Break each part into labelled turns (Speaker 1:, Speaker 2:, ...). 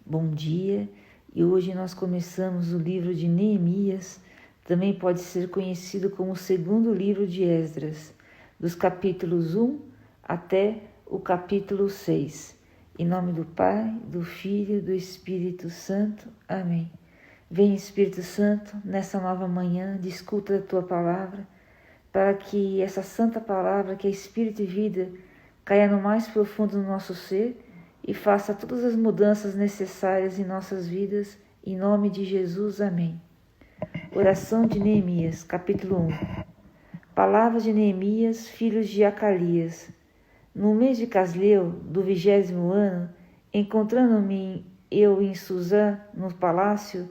Speaker 1: Bom dia, e hoje nós começamos o livro de Neemias, também pode ser conhecido como o segundo livro de Esdras, dos capítulos 1 até o capítulo 6. Em nome do Pai, do Filho e do Espírito Santo. Amém. Vem, Espírito Santo, nessa nova manhã, de escuta da Tua palavra, para que essa santa palavra, que é Espírito e vida, caia no mais profundo do nosso ser e faça todas as mudanças necessárias em nossas vidas, em nome de Jesus. Amém. Oração de Neemias, capítulo 1. Palavras de Neemias, filho de Acalias. No mês de Casleu, do 20º ano, encontrando-me eu em Susã, no palácio,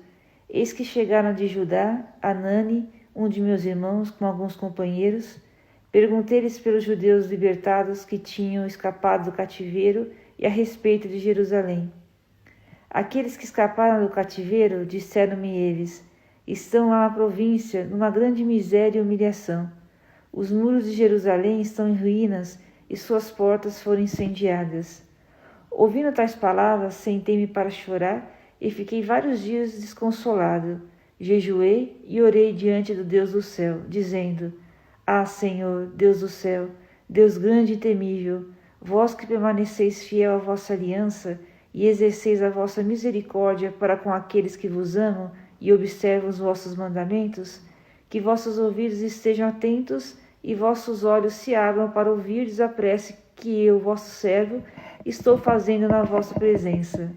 Speaker 1: eis que chegaram de Judá, Anani, um de meus irmãos, com alguns companheiros. Perguntei-lhes pelos judeus libertados que tinham escapado do cativeiro e a respeito de Jerusalém. Aqueles que escaparam do cativeiro, disseram-me eles, estão lá na província, numa grande miséria e humilhação. Os muros de Jerusalém estão em ruínas e suas portas foram incendiadas. Ouvindo tais palavras, sentei-me para chorar e fiquei vários dias desconsolado. Jejuei e orei diante do Deus do céu, dizendo: Ah, Senhor, Deus do céu, Deus grande e temível, vós que permaneceis fiel à vossa aliança e exerceis a vossa misericórdia para com aqueles que vos amam e observam os vossos mandamentos, que vossos ouvidos estejam atentos e vossos olhos se abram para ouvirdes a prece que eu, vosso servo, estou fazendo na vossa presença.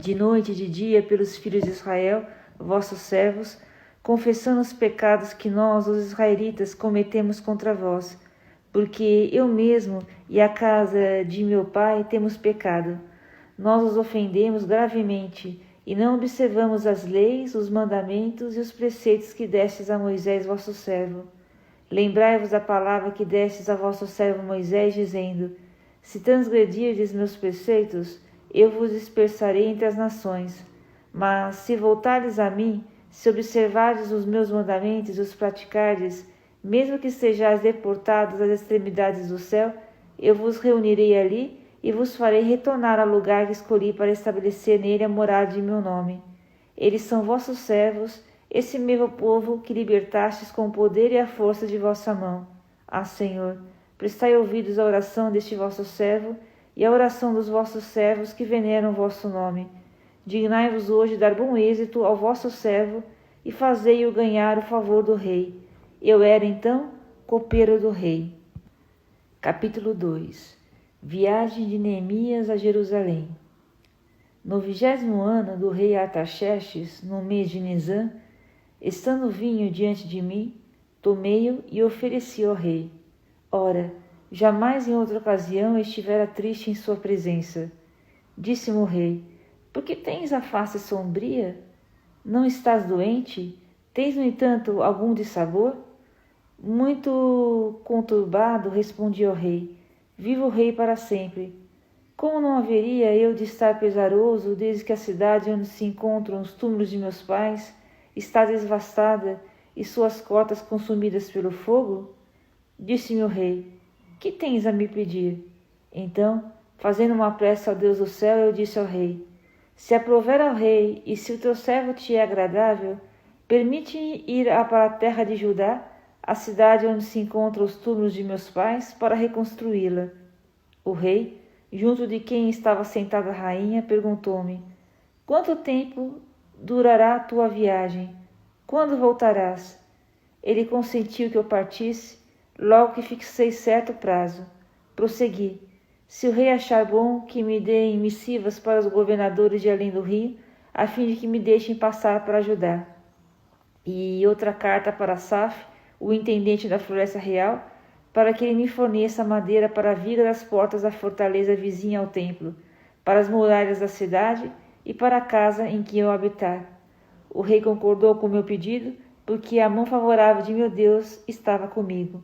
Speaker 1: De noite e de dia, pelos filhos de Israel, vossos servos, confessando os pecados que nós, os israelitas, cometemos contra vós, porque eu mesmo e a casa de meu pai temos pecado. Nós os ofendemos gravemente e não observamos as leis, os mandamentos e os preceitos que destes a Moisés, vosso servo. Lembrai-vos da palavra que destes a vosso servo Moisés, dizendo: Se transgredirdes meus preceitos, eu vos dispersarei entre as nações. Mas se voltardes a mim, se observardes os meus mandamentos e os praticardes, mesmo que sejais deportados às extremidades do céu, eu vos reunirei ali e vos farei retornar ao lugar que escolhi para estabelecer nele a morada de meu nome. Eles são vossos servos, esse mesmo povo que libertastes com o poder e a força de vossa mão. Ah, Senhor, prestai ouvidos à oração deste vosso servo e à oração dos vossos servos que veneram o vosso nome. Dignai-vos hoje dar bom êxito ao vosso servo e fazei-o ganhar o favor do rei. Eu era, então, copeiro do rei. Capítulo 2. Viagem de Neemias a Jerusalém. No 20º ano do rei Artaxerxes, no mês de Nisã, estando o vinho diante de mim, tomei-o e ofereci ao rei. Ora, jamais em outra ocasião estivera triste em sua presença. Disse-me o rei: Por que tens a face sombria? Não estás doente? Tens, no entanto, algum dissabor? Muito conturbado, respondi ao rei: Viva o rei para sempre! Como não haveria eu de estar pesaroso desde que a cidade onde se encontram os túmulos de meus pais está devastada e suas cotas consumidas pelo fogo? Disse-me o rei: Que tens a me pedir? Então, fazendo uma prece ao Deus do céu, eu disse ao rei: Se aprouver ao rei e se o teu servo te é agradável, permite-me ir para a terra de Judá, a cidade onde se encontram os túmulos de meus pais, para reconstruí-la. O rei, junto de quem estava sentada a rainha, perguntou-me: Quanto tempo durará a tua viagem? Quando voltarás? Ele consentiu que eu partisse, logo que fixei certo prazo. Prossegui: Se o rei achar bom, que me deem missivas para os governadores de além do rio, a fim de que me deixem passar para Judá. E outra carta para Saf, o intendente da floresta real, para que ele me forneça madeira para a viga das portas da fortaleza vizinha ao templo, para as muralhas da cidade e para a casa em que eu habitar. O rei concordou com o meu pedido, porque a mão favorável de meu Deus estava comigo.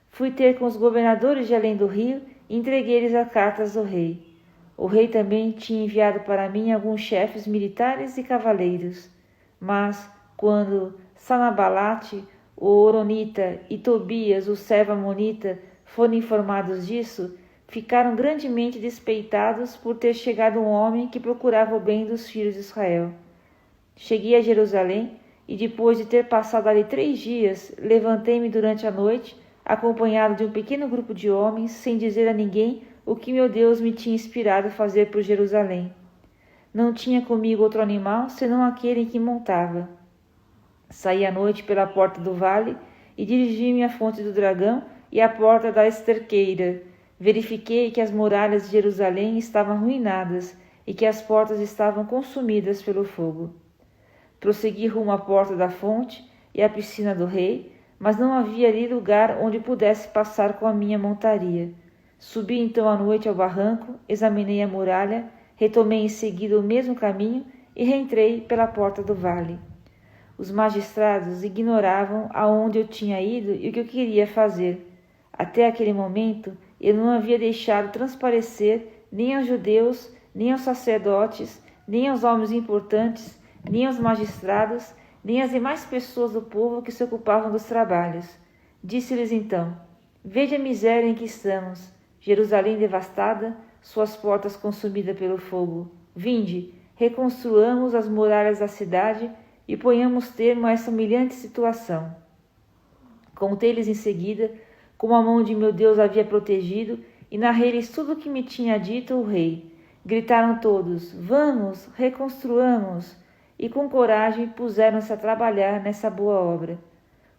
Speaker 1: Fui ter com os governadores de além do rio e entreguei-lhes as cartas do rei. O rei também tinha enviado para mim alguns chefes militares e cavaleiros. Mas, quando Sanabalate, o Horonita, e Tobias, o servo amonita, foram informados disso, ficaram grandemente despeitados por ter chegado um homem que procurava o bem dos filhos de Israel. Cheguei a Jerusalém e, depois de ter passado ali 3 dias, levantei-me durante a noite, acompanhado de um pequeno grupo de homens, sem dizer a ninguém o que meu Deus me tinha inspirado a fazer por Jerusalém. Não tinha comigo outro animal, senão aquele em que montava. Saí à noite pela porta do vale e dirigi-me à fonte do dragão e à porta da esterqueira. Verifiquei que as muralhas de Jerusalém estavam arruinadas e que as portas estavam consumidas pelo fogo. Prossegui rumo à porta da fonte e à piscina do rei, mas não havia ali lugar onde pudesse passar com a minha montaria. Subi então à noite ao barranco, examinei a muralha, retomei em seguida o mesmo caminho e reentrei pela porta do vale. Os magistrados ignoravam aonde eu tinha ido e o que eu queria fazer. Até aquele momento, eu não havia deixado transparecer nem aos judeus, nem aos sacerdotes, nem aos homens importantes, nem aos magistrados, nem às demais pessoas do povo que se ocupavam dos trabalhos. Disse-lhes então: veja a miséria em que estamos, Jerusalém devastada, suas portas consumidas pelo fogo. Vinde, reconstruamos as muralhas da cidade e ponhamos termo a essa humilhante situação. Contei-lhes em seguida como a mão de meu Deus havia protegido e narrei-lhes tudo o que me tinha dito o rei. Gritaram todos: vamos, reconstruamos! E com coragem puseram-se a trabalhar nessa boa obra.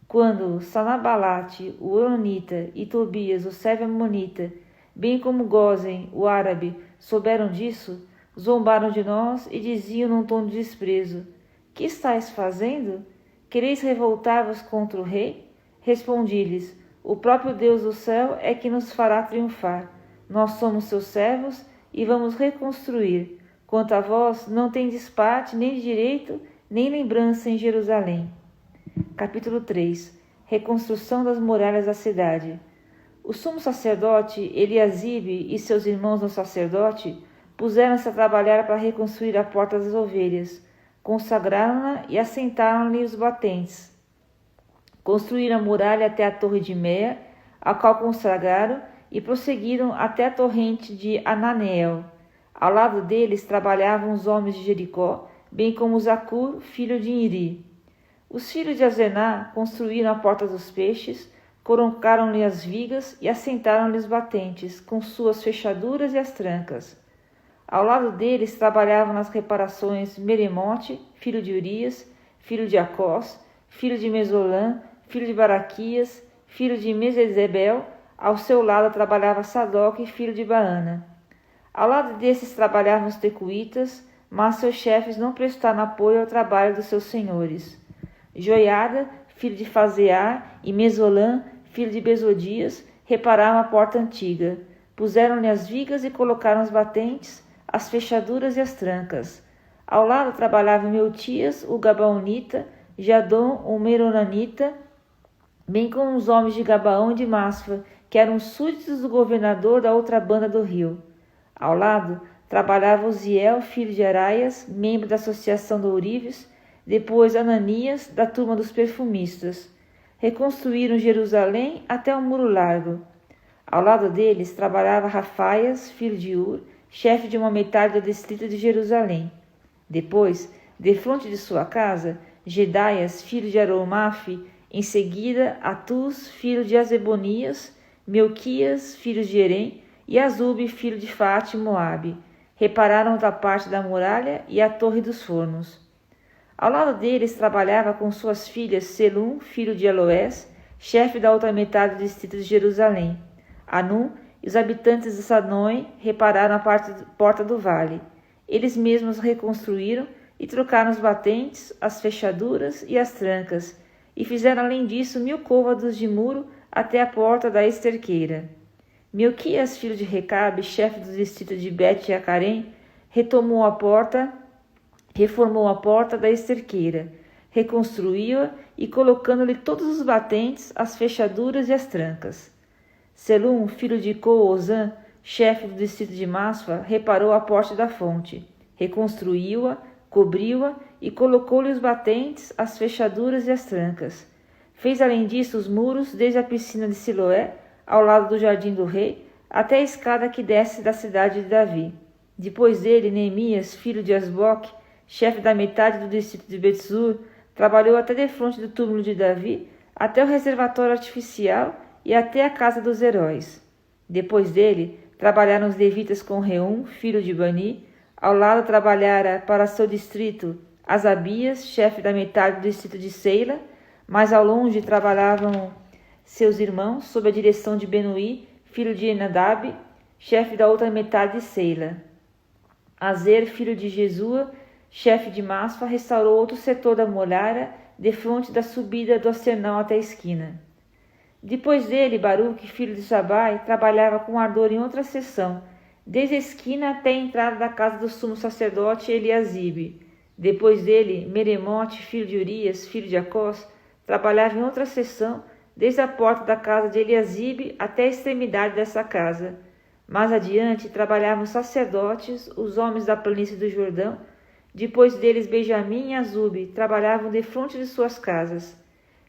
Speaker 1: Quando Sanabalate, o Horonita, e Tobias, o servo amonita, bem como Gósen, o árabe, souberam disso, zombaram de nós e diziam num tom de desprezo: que estáis fazendo? Quereis revoltar-vos contra o rei? Respondi-lhes: o próprio Deus do céu é que nos fará triunfar. Nós somos seus servos e vamos reconstruir. Quanto a vós, não tendes parte nem de direito, nem lembrança em Jerusalém. Capítulo 3. Reconstrução das muralhas da cidade. O sumo sacerdote Eliasibe e seus irmãos no sacerdote puseram-se a trabalhar para reconstruir a porta das ovelhas. Consagraram-na e assentaram-lhe os batentes. Construíram a muralha até a torre de Meia, a qual consagraram, e prosseguiram até a torrente de Ananeel. Ao lado deles trabalhavam os homens de Jericó, bem como Zacur, filho de Iri. Os filhos de Azená construíram a porta dos peixes, colocaram-lhe as vigas e assentaram-lhe os batentes, com suas fechaduras e as trancas. Ao lado deles trabalhavam nas reparações Meremote, filho de Urias, filho de Acós, filho de Mesolã, filho de Baraquias, filho de Mesezebel. Ao seu lado trabalhava Sadoc, filho de Baana. Ao lado desses trabalhavam os tecuitas, mas seus chefes não prestaram apoio ao trabalho dos seus senhores. Joiada, filho de Fazear, e Mesolã, filho de Besodias, repararam a porta antiga. Puseram-lhe as vigas e colocaram os batentes, as fechaduras e as trancas. Ao lado trabalhavam Meutias, o Gabaonita, Jadom, o Meronanita, bem como os homens de Gabaão e de Masfa, que eram súditos do governador da outra banda do rio. Ao lado trabalhava Uziel, filho de Araias, membro da associação do Ourives, depois Ananias, da turma dos perfumistas. Reconstruíram Jerusalém até o muro largo. Ao lado deles trabalhava Rafaias, filho de Ur, chefe de uma metade do distrito de Jerusalém. Depois, defronte de sua casa, Gedaias, filho de Aromafe, em seguida Atus, filho de Azebonias, Melquias, filho de Herem, e Azube, filho de Fate, Moabe. Repararam outra parte da muralha e a torre dos fornos. Ao lado deles trabalhava com suas filhas Selum, filho de Aloés, chefe da outra metade do distrito de Jerusalém. Anum e os habitantes de Sadoi repararam a porta do vale. Eles mesmos reconstruíram e trocaram os batentes, as fechaduras e as trancas, e fizeram além disso 1000 côvados de muro até a porta da esterqueira. Melquias, filho de Recabe, chefe do distrito de Bet-Jacarém, reformou a porta da esterqueira, reconstruiu-a e colocando-lhe todos os batentes, as fechaduras e as trancas. Selum, filho de Coozã, chefe do distrito de Masfa, reparou a porta da fonte, reconstruiu-a, cobriu-a e colocou-lhe os batentes, as fechaduras e as trancas. Fez além disso os muros desde a piscina de Siloé, ao lado do jardim do rei, até a escada que desce da cidade de Davi. Depois dele, Neemias, filho de Asboque, chefe da metade do distrito de Betzur, trabalhou até defronte do túmulo de Davi, até o reservatório artificial e até a casa dos heróis. Depois dele, trabalharam os levitas com Reum, filho de Bani. Ao lado trabalhara para seu distrito Asabias, chefe da metade do distrito de Seila, mas ao longe trabalhavam seus irmãos, sob a direção de Benuí, filho de Enadab, chefe da outra metade de Seila. Azer, filho de Jesua, chefe de Masfa, restaurou outro setor da muralha, defronte da subida do arsenal até a esquina. Depois dele, Baruque, filho de Sabai, trabalhava com ardor em outra seção, desde a esquina até a entrada da casa do sumo sacerdote Eliasibe. Depois dele, Meremote, filho de Urias, filho de Acós, trabalhava em outra seção, desde a porta da casa de Eliasibe até a extremidade dessa casa. Mais adiante trabalhavam os sacerdotes, os homens da planície do Jordão. Depois deles, Benjamim e Azube trabalhavam defronte de suas casas.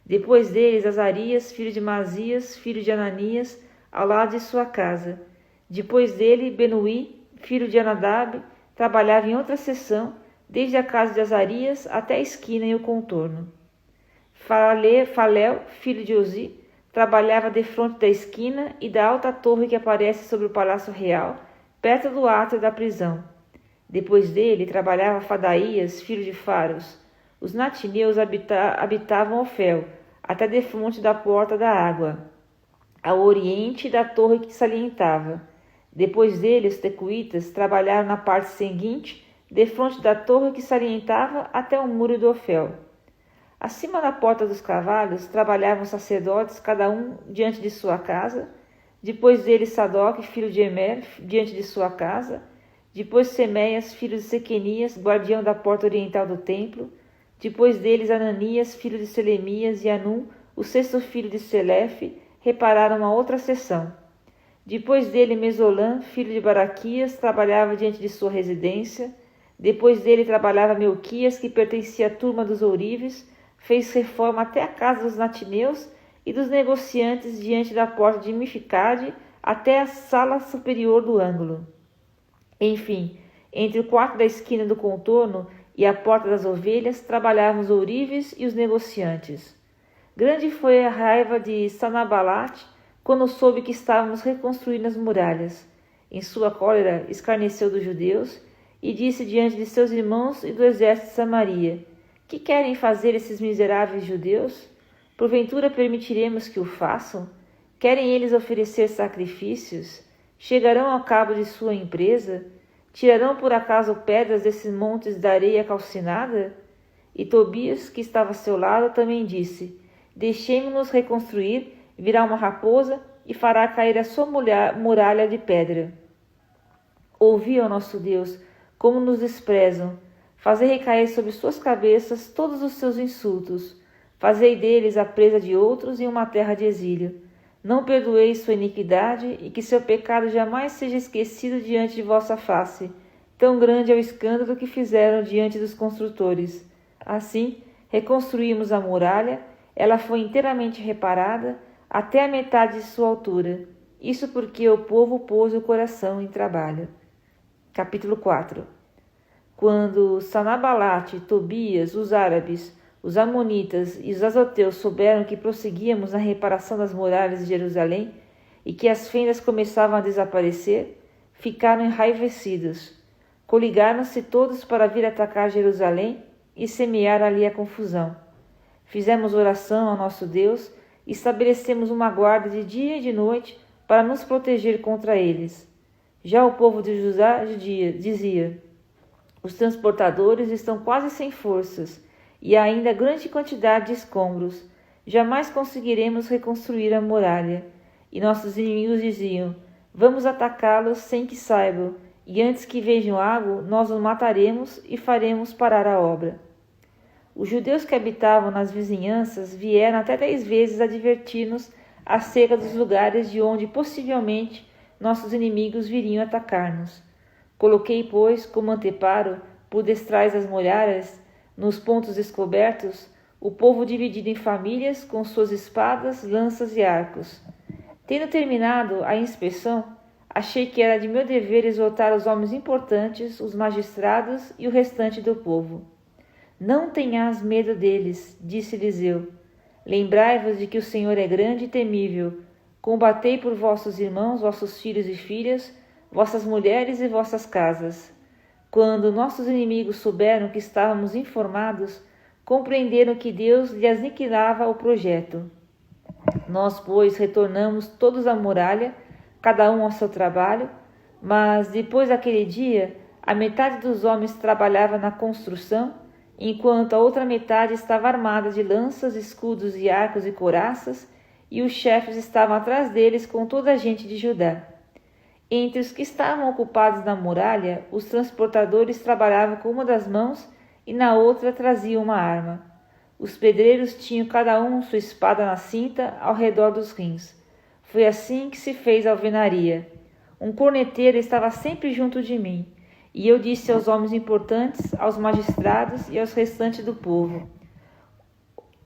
Speaker 1: Depois deles, Azarias, filho de Mazias, filho de Ananias, ao lado de sua casa. Depois dele, Benuí, filho de Anadab, trabalhava em outra seção, desde a casa de Azarias até a esquina e o contorno. Falel, filho de Uzi, trabalhava defronte da esquina e da alta torre que aparece sobre o palácio real, perto do átrio da prisão. Depois dele, trabalhava Fadaías, filho de Faros. Os natineus habitavam Ofel, até defronte da porta da água, ao oriente da torre que salientava. Depois dele, os tecuitas trabalharam na parte seguinte, defronte da torre que salientava até o muro do Ofel. Acima da porta dos cavalos trabalhavam sacerdotes, cada um diante de sua casa. Depois dele, Sadoc, filho de Emer, diante de sua casa. Depois Semeias, filho de Sequenias, guardião da porta oriental do templo. Depois deles, Ananias, filho de Selemias, e Anum, o sexto filho de Selefe, repararam uma outra seção. Depois dele, Mesolã, filho de Baraquias, trabalhava diante de sua residência. Depois dele trabalhava Melquias, que pertencia à turma dos ourives, fez reforma até a casa dos natineus e dos negociantes diante da porta de Mificade até a sala superior do ângulo. Enfim, entre o quarto da esquina do contorno e a porta das ovelhas trabalhavam os ourives e os negociantes. Grande foi a raiva de Sanabalate quando soube que estávamos reconstruindo as muralhas. Em sua cólera escarneceu dos judeus e disse diante de seus irmãos e do exército de Samaria: que querem fazer esses miseráveis judeus? Porventura permitiremos que o façam? Querem eles oferecer sacrifícios? Chegarão ao cabo de sua empresa? Tirarão por acaso pedras desses montes da areia calcinada? E Tobias, que estava a seu lado, também disse: deixemo-nos reconstruir, virá uma raposa e fará cair a sua muralha de pedra. Ouvi, ó nosso Deus, como nos desprezam. Fazei recair sobre suas cabeças todos os seus insultos. Fazei deles a presa de outros em uma terra de exílio. Não perdoeis sua iniquidade e que seu pecado jamais seja esquecido diante de vossa face. Tão grande é o escândalo que fizeram diante dos construtores. Assim, reconstruímos a muralha. Ela foi inteiramente reparada até a metade de sua altura. Isso porque o povo pôs o coração em trabalho. Capítulo 4. Quando Sanabalate, Tobias, os árabes, os amonitas e os azoteus souberam que prosseguíamos na reparação das muralhas de Jerusalém e que as fendas começavam a desaparecer, ficaram enraivecidos. Coligaram-se todos para vir atacar Jerusalém e semear ali a confusão. Fizemos oração ao nosso Deus e estabelecemos uma guarda de dia e de noite para nos proteger contra eles. Já o povo de Judá dizia: os transportadores estão quase sem forças e há ainda grande quantidade de escombros. Jamais conseguiremos reconstruir a muralha. E nossos inimigos diziam: vamos atacá-los sem que saibam, e antes que vejam algo, nós os mataremos e faremos parar a obra. Os judeus que habitavam nas vizinhanças vieram até 10 vezes advertir-nos acerca dos lugares de onde possivelmente nossos inimigos viriam atacar-nos. Coloquei, pois, como anteparo, por detrás das muralhas, nos pontos descobertos, o povo dividido em famílias com suas espadas, lanças e arcos. Tendo terminado a inspeção, achei que era de meu dever exortar os homens importantes, os magistrados e o restante do povo. Não tenhas medo deles, disse Eliseu. Lembrai-vos de que o Senhor é grande e temível. Combatei por vossos irmãos, vossos filhos e filhas, vossas mulheres e vossas casas. Quando nossos inimigos souberam que estávamos informados, compreenderam que Deus lhe aniquilava o projeto. Nós, pois, retornamos todos à muralha, cada um ao seu trabalho, mas depois daquele dia, a metade dos homens trabalhava na construção, enquanto a outra metade estava armada de lanças, escudos e arcos e couraças, e os chefes estavam atrás deles com toda a gente de Judá. Entre os que estavam ocupados na muralha, os transportadores trabalhavam com uma das mãos e na outra traziam uma arma. Os pedreiros tinham cada um sua espada na cinta ao redor dos rins. Foi assim que se fez a alvenaria. Um corneteiro estava sempre junto de mim, e eu disse aos homens importantes, aos magistrados e aos restantes do povo: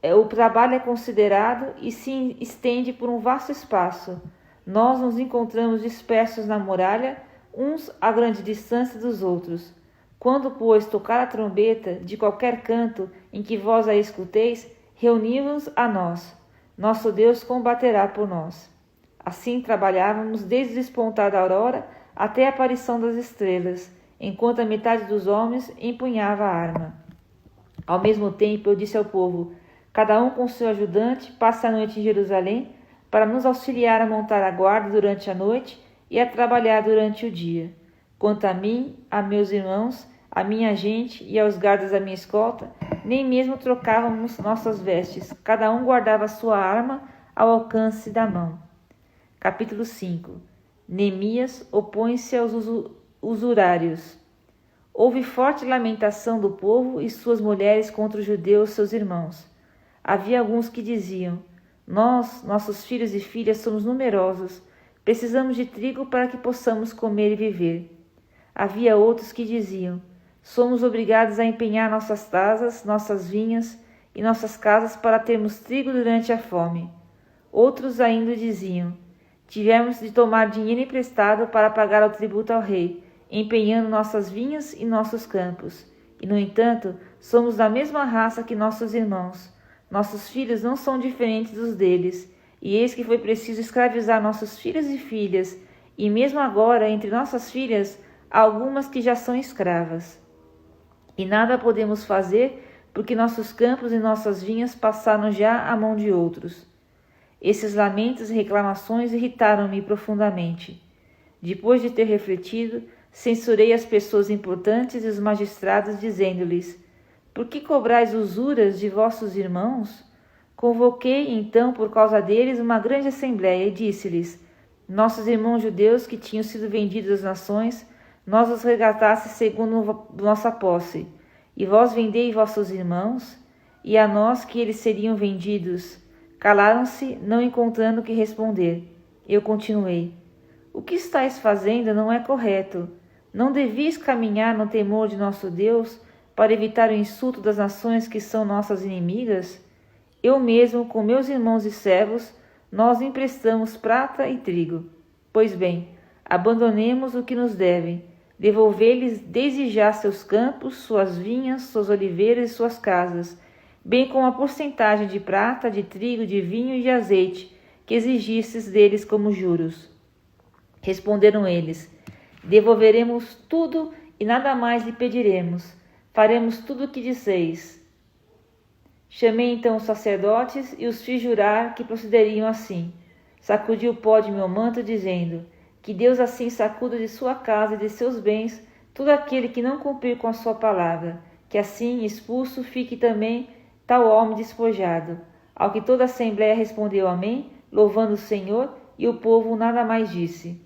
Speaker 1: o trabalho é considerado e se estende por um vasto espaço. Nós nos encontramos dispersos na muralha, uns a grande distância dos outros. Quando, pois, tocar a trombeta de qualquer canto em que vós a escuteis, reuni-vos a nós. Nosso Deus combaterá por nós. Assim trabalhávamos desde o despontar da aurora até a aparição das estrelas, enquanto a metade dos homens empunhava a arma. Ao mesmo tempo eu disse ao povo: cada um com seu ajudante passe a noite em Jerusalém para nos auxiliar a montar a guarda durante a noite e a trabalhar durante o dia. Quanto a mim, a meus irmãos, a minha gente e aos guardas da minha escolta, nem mesmo trocávamos nossas vestes, cada um guardava sua arma ao alcance da mão. Capítulo 5. Neemias opõe-se aos usurários. Houve forte lamentação do povo e suas mulheres contra os judeus, seus irmãos. Havia alguns que diziam: nós, nossos filhos e filhas, somos numerosos, precisamos de trigo para que possamos comer e viver. Havia outros que diziam: somos obrigados a empenhar nossas casas, nossas vinhas e nossas casas para termos trigo durante a fome. Outros ainda diziam: tivemos de tomar dinheiro emprestado para pagar o tributo ao rei, empenhando nossas vinhas e nossos campos. E, no entanto, somos da mesma raça que nossos irmãos. Nossos filhos não são diferentes dos deles, e eis que foi preciso escravizar nossos filhos e filhas, e mesmo agora, entre nossas filhas, há algumas que já são escravas. E nada podemos fazer, porque nossos campos e nossas vinhas passaram já à mão de outros. Esses lamentos e reclamações irritaram-me profundamente. Depois de ter refletido, censurei as pessoas importantes e os magistrados, dizendo-lhes: por que cobrais usuras de vossos irmãos? Convoquei, então, por causa deles, uma grande assembleia e disse-lhes: nossos irmãos judeus que tinham sido vendidos às nações, nós os resgatasse segundo nossa posse. E vós vendei vossos irmãos, e a nós que eles seriam vendidos. Calaram-se, não encontrando o que responder. Eu continuei: o que estáis fazendo não é correto. Não devis caminhar no temor de nosso Deus para evitar o insulto das nações que são nossas inimigas? Eu mesmo, com meus irmãos e servos, nós emprestamos prata e trigo. Pois bem, abandonemos o que nos devem. Devolvei-lhes desde já seus campos, suas vinhas, suas oliveiras e suas casas, bem como a porcentagem de prata, de trigo, de vinho e de azeite, que exigistes deles como juros. Responderam eles: devolveremos tudo e nada mais lhe pediremos. Faremos tudo o que disseis. Chamei então os sacerdotes e os fiz jurar que procederiam assim. Sacudi o pó de meu manto, dizendo: que Deus assim sacuda de sua casa e de seus bens todo aquele que não cumprir com a sua palavra, que assim, expulso, fique também tal homem despojado. Ao que toda a assembleia respondeu amém, louvando o Senhor, e o povo nada mais disse.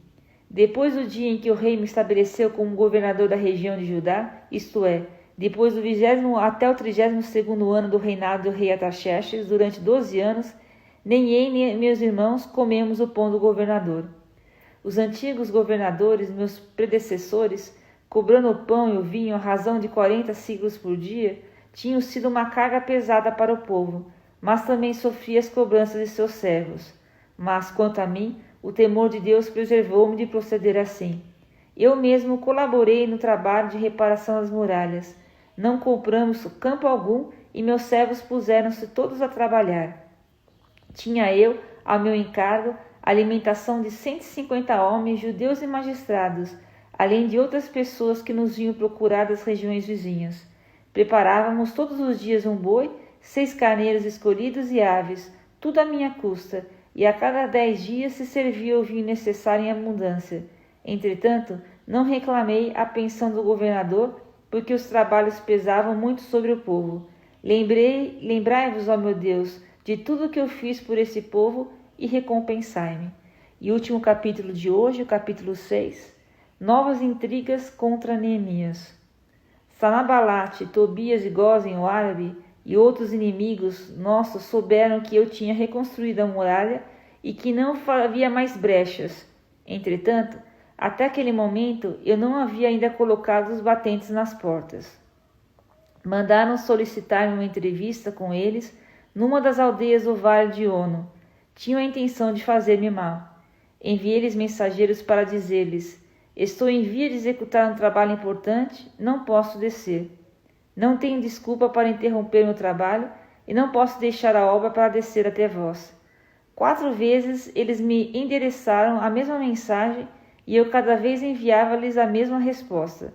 Speaker 1: Depois do dia em que o rei me estabeleceu como governador da região de Judá, isto é, depois do 20º até o 32º ano do reinado do rei Artaxerxes, durante 12 anos, nem eu nem meus irmãos comemos o pão do governador. Os antigos governadores, meus predecessores, cobrando o pão e o vinho à razão de 40 siclos por dia, tinham sido uma carga pesada para o povo, mas também sofria as cobranças de seus servos. Mas, quanto a mim, o temor de Deus preservou-me de proceder assim. Eu mesmo colaborei no trabalho de reparação das muralhas. Não compramos campo algum e meus servos puseram-se todos a trabalhar. Tinha eu, ao meu encargo, a alimentação de 150 homens, judeus e magistrados, além de outras pessoas que nos vinham procurar das regiões vizinhas. Preparávamos todos os dias um boi, 6 carneiros escolhidos e aves, tudo à minha custa, e a cada 10 dias se servia o vinho necessário em abundância. Entretanto, não reclamei a pensão do governador, porque os trabalhos pesavam muito sobre o povo. Lembrai-vos, ó meu Deus, de tudo que eu fiz por esse povo e recompensai-me. E o último capítulo de hoje, o capítulo 6, novas intrigas contra Neemias. Sanabalate, Tobias e Gósen, o árabe, e outros inimigos nossos souberam que eu tinha reconstruído a muralha e que não havia mais brechas. Entretanto, até aquele momento eu não havia ainda colocado os batentes nas portas. Mandaram solicitar-me uma entrevista com eles numa das aldeias do vale de Ono. Tinham a intenção de fazer-me mal. Enviei-lhes mensageiros para dizer-lhes: estou em via de executar um trabalho importante, não posso descer. Não tenho desculpa para interromper meu trabalho e não posso deixar a obra para descer até vós. 4 vezes eles me endereçaram a mesma mensagem e eu cada vez enviava-lhes a mesma resposta.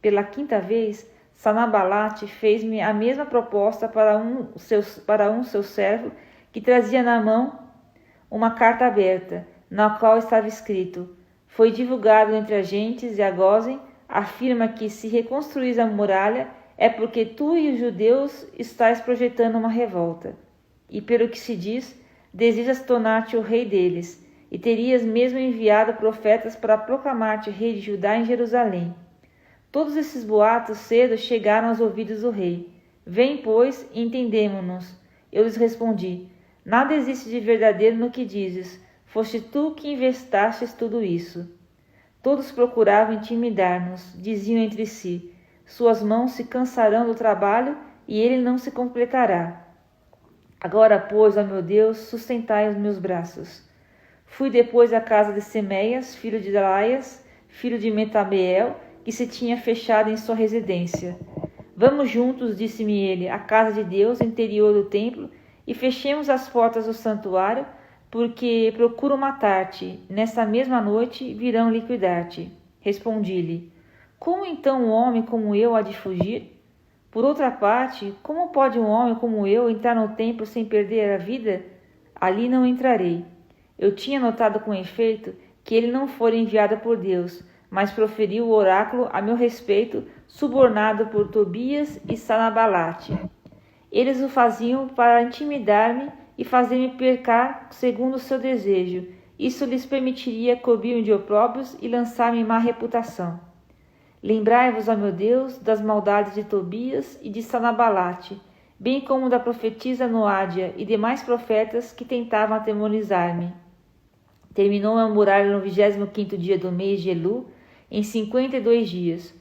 Speaker 1: Pela 5ª vez, Sanabalate fez-me a mesma proposta para um seu servo que trazia na mão uma carta aberta, na qual estava escrito: foi divulgado entre as gentes e a Gósen afirma que se reconstruís a muralha é porque tu e os judeus estáis projetando uma revolta. E pelo que se diz, desejas tornar-te o rei deles, e terias mesmo enviado profetas para proclamar-te rei de Judá em Jerusalém. Todos esses boatos cedo chegaram aos ouvidos do rei. Vem, pois, e entendemo-nos. Eu lhes respondi: nada existe de verdadeiro no que dizes. Foste tu que investastes tudo isso. Todos procuravam intimidar-nos, diziam entre si: suas mãos se cansarão do trabalho e ele não se completará. Agora, pois, ó meu Deus, sustentai os meus braços. Fui depois à casa de Semeias, filho de Dalaias, filho de Metabeel, que se tinha fechado em sua residência. Vamos juntos, disse-me ele, à casa de Deus, interior do templo, e fechemos as portas do santuário, porque procuro matar-te. Nesta mesma noite virão liquidar-te. Respondi-lhe: como então um homem como eu há de fugir? Por outra parte, como pode um homem como eu entrar no templo sem perder a vida? Ali não entrarei. Eu tinha notado com efeito que ele não fora enviado por Deus, mas proferiu o oráculo a meu respeito, subornado por Tobias e Sanabalate. Eles o faziam para intimidar-me e fazer-me pecar segundo o seu desejo. Isso lhes permitiria cobrir-me de opróbrios e lançar-me má reputação. Lembrai-vos, ó meu Deus, das maldades de Tobias e de Sanabalate, bem como da profetisa Noádia e demais profetas que tentavam atemorizar-me. Terminou a muralha no 25º dia do mês de Elu, em 52 dias.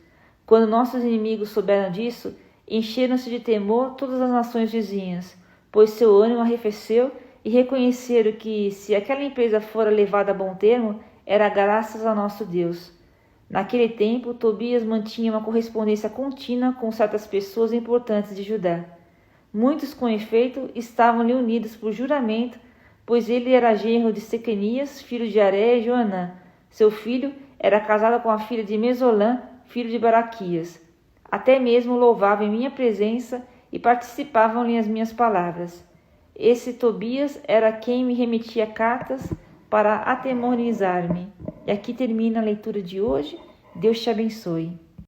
Speaker 1: Quando nossos inimigos souberam disso, encheram-se de temor todas as nações vizinhas, pois seu ânimo arrefeceu e reconheceram que, se aquela empresa fora levada a bom termo, era graças ao nosso Deus. Naquele tempo, Tobias mantinha uma correspondência contínua com certas pessoas importantes de Judá. Muitos, com efeito, estavam-lhe unidos por juramento, pois ele era genro de Sequenias, filho de Aré e Joanã. Seu filho era casado com a filha de Mesolã, filho de Baraquias. Até mesmo louvavam em minha presença e participavam-lhe as minhas palavras. Esse Tobias era quem me remetia cartas para atemorizar-me. E aqui termina a leitura de hoje. Deus te abençoe.